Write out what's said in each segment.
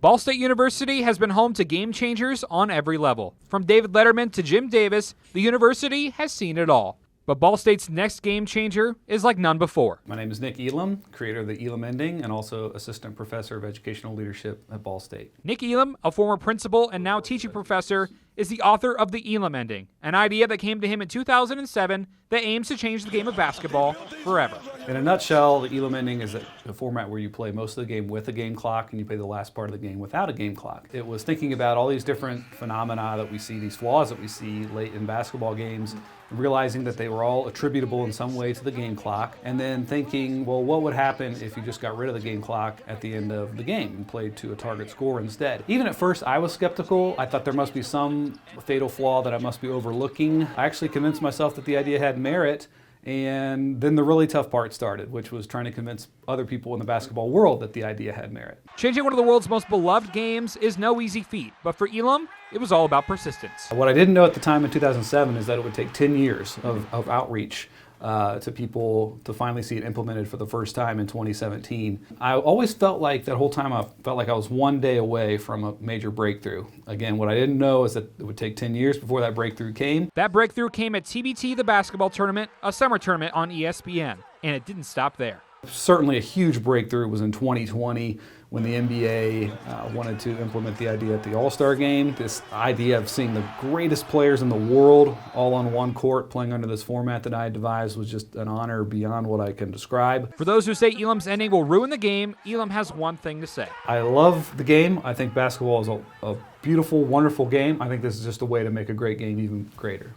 Ball State University has been home to game changers on every level. From David Letterman to Jim Davis, the university has seen it all. But Ball State's next game changer is like none before. My name is Nick Elam, creator of the Elam Ending and also assistant professor of educational leadership at Ball State. Nick Elam, a former principal and now teaching professor, is the author of the Elam Ending, an idea that came to him in 2007 that aims to change the game of basketball forever. In a nutshell, the Elam Ending is a format where you play most of the game with a game clock and you play the last part of the game without a game clock. It was thinking about all these different phenomena that we see, these flaws that we see late in basketball games, and realizing that they were all attributable in some way to the game clock, and then thinking, well, what would happen if you just got rid of the game clock at the end of the game and played to a target score instead? Even at first, I was skeptical. I thought there must be some fatal flaw that I must be overlooking. I actually convinced myself that the idea had merit, and then the really tough part started, which was trying to convince other people in the basketball world that the idea had merit. Changing one of the world's most beloved games is no easy feat, but for Elam, it was all about persistence. What I didn't know at the time in 2007 is that it would take 10 years of outreach to people to finally see it implemented for the first time in 2017. I always felt like that whole time I felt like I was one day away from a major breakthrough. Again, what I didn't know is that it would take 10 years before that breakthrough came. That breakthrough came at TBT, the basketball tournament, a summer tournament on ESPN, and it didn't stop there. Certainly a huge breakthrough was in 2020 when the NBA wanted to implement the idea at the All-Star game. This idea of seeing the greatest players in the world all on one court playing under this format that I had devised was just an honor beyond what I can describe. For those who say Elam's ending will ruin the game, Elam has one thing to say. I love the game. I think basketball is a beautiful, wonderful game. I think this is just a way to make a great game even greater.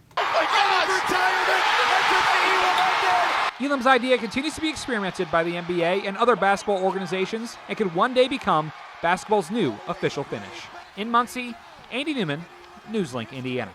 Elam's idea continues to be experimented by the NBA and other basketball organizations and could one day become basketball's new official finish. In Muncie, Andy Newman, NewsLink, Indiana.